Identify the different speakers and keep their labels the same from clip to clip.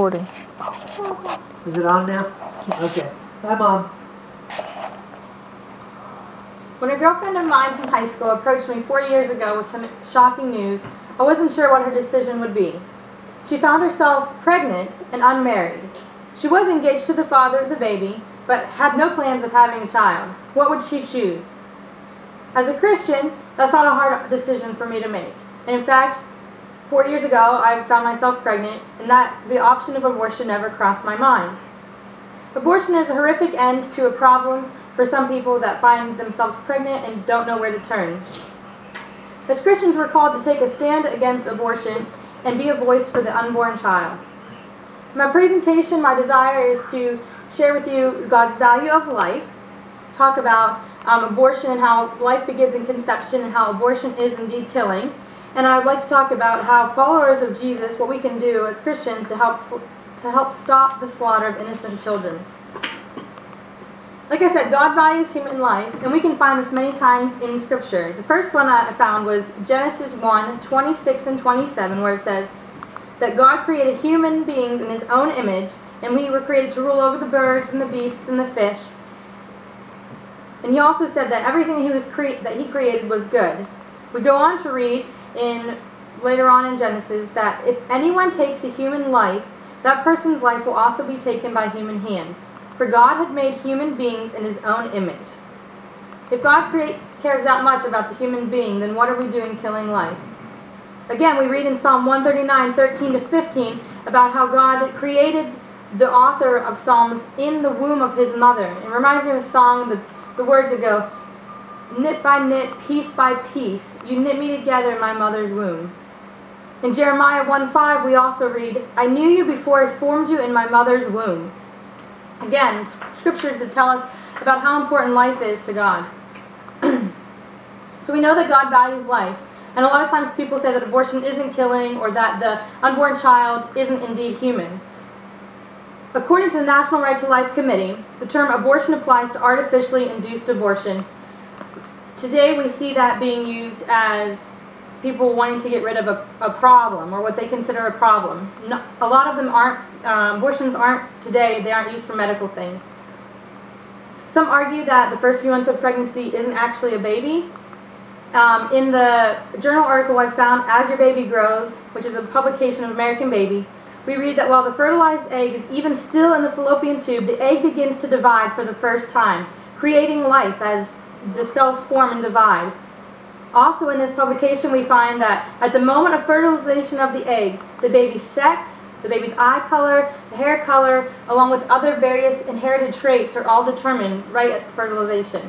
Speaker 1: recording.
Speaker 2: Is it on now?
Speaker 1: Yes.
Speaker 2: Okay. Hi, Mom.
Speaker 3: When a girlfriend of mine from high school approached me 4 years ago with some shocking news, I wasn't sure what her decision would be. She found herself pregnant and unmarried. She was engaged to the father of the baby, but had no plans of having a child. What would she choose? As a Christian, that's not a hard decision for me to make. And in fact, 4 years ago, I found myself pregnant, and that the option of abortion never crossed my mind. Abortion is a horrific end to a problem for some people that find themselves pregnant and don't know where to turn. As Christians, we're called to take a stand against abortion and be a voice for the unborn child. In my presentation, my desire is to share with you God's value of life, talk about abortion and how life begins in conception and how abortion is indeed killing. And I would like to talk about how followers of Jesus, what we can do as Christians to help stop the slaughter of innocent children. Like I said, God values human life, and we can find this many times in Scripture. The first one I found was Genesis 1:26 and 27, where it says that God created human beings in His own image, and we were created to rule over the birds and the beasts and the fish. And He also said that everything that He created was good. We go on to read later on in Genesis that if anyone takes a human life, that person's life will also be taken by human hands. For God had made human beings in His own image. If God cares that much about the human being, then what are we doing killing life? Again, we read in Psalm 139:13-15 about how God created the author of Psalms in the womb of his mother. It reminds me of a song, the words that go, "Knit by knit, piece by piece, you knit me together in my mother's womb." In Jeremiah 1:5 we also read, "I knew you before I formed you in my mother's womb." Again, scriptures that tell us about how important life is to God. So we know that God values life. And a lot of times people say that abortion isn't killing or that the unborn child isn't indeed human. According to the National Right to Life Committee, the term abortion applies to artificially induced abortion. Today we see that being used as people wanting to get rid of a problem or what they consider a problem. No, a lot of them aren't, abortions aren't today, they aren't used for medical things. Some argue that the first few months of pregnancy isn't actually a baby. In the journal article I found, As Your Baby Grows, which is a publication of American Baby, we read that while the fertilized egg is even still in the fallopian tube, the egg begins to divide for the first time, creating life as the cells form and divide. Also in this publication we find that at the moment of fertilization of the egg, the baby's sex, the baby's eye color, the hair color, along with other various inherited traits are all determined right at fertilization.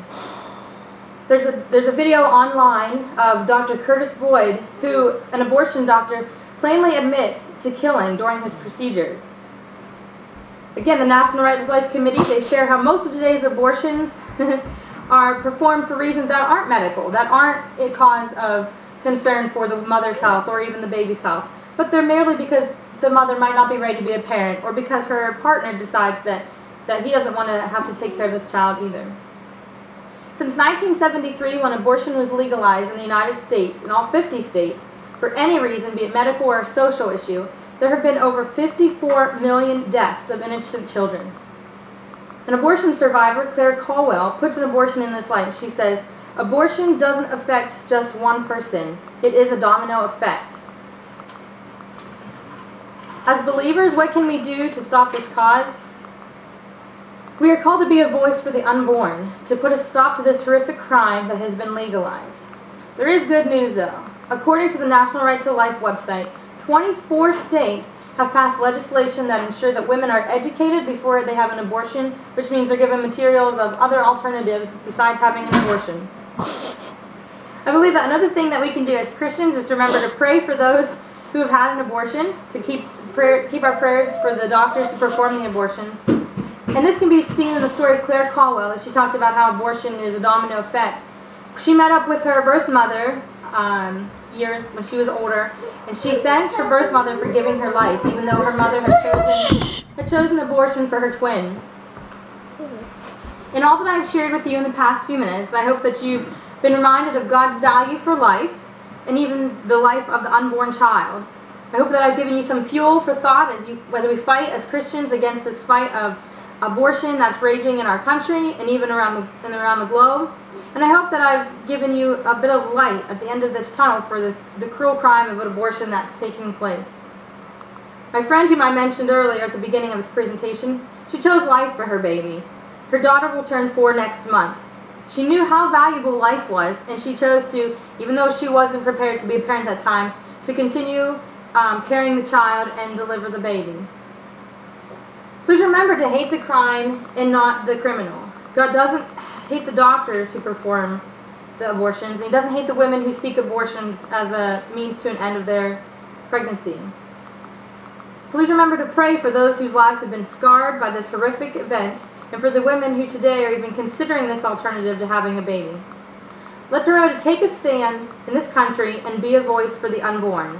Speaker 3: There's a video online of Dr. Curtis Boyd, who, an abortion doctor, plainly admits to killing during his procedures. Again, the National Right to Life Committee, they share how most of today's abortions are performed for reasons that aren't medical, that aren't a cause of concern for the mother's health or even the baby's health, but they're merely because the mother might not be ready to be a parent or because her partner decides that he doesn't want to have to take care of this child either. Since 1973, when abortion was legalized in the United States, in all 50 states, for any reason, be it medical or a social issue, there have been over 54 million deaths of innocent children. An abortion survivor, Claire Caldwell, puts an abortion in this light. She says, "Abortion doesn't affect just one person. It is a domino effect." As believers, what can we do to stop this cause? We are called to be a voice for the unborn, to put a stop to this horrific crime that has been legalized. There is good news, though. According to the National Right to Life website, 24 states have passed legislation that ensure that women are educated before they have an abortion, which means they're given materials of other alternatives besides having an abortion. I believe that another thing that we can do as Christians is to remember to pray for those who have had an abortion, to keep our prayers for the doctors who perform the abortions. And this can be seen in the story of Claire Caldwell, as she talked about how abortion is a domino effect. She met up with her birth mother years when she was older, and she thanked her birth mother for giving her life, even though her mother had chosen abortion for her twin. In all that I've shared with you in the past few minutes, I hope that you've been reminded of God's value for life, and even the life of the unborn child. I hope that I've given you some fuel for thought as we fight as Christians against this fight of abortion that's raging in our country and even around the globe. And I hope that I've given you a bit of light at the end of this tunnel for the cruel crime of an abortion that's taking place. My friend whom I mentioned earlier at the beginning of this presentation, she chose life for her baby. Her daughter will turn 4 next month. She knew how valuable life was, and she chose to, even though she wasn't prepared to be a parent at that time, to continue carrying the child and deliver the baby. Please remember to hate the crime and not the criminal. God doesn't hate the doctors who perform the abortions, and He doesn't hate the women who seek abortions as a means to an end of their pregnancy. Please remember to pray for those whose lives have been scarred by this horrific event, and for the women who today are even considering this alternative to having a baby. Let's remember to take a stand in this country and be a voice for the unborn.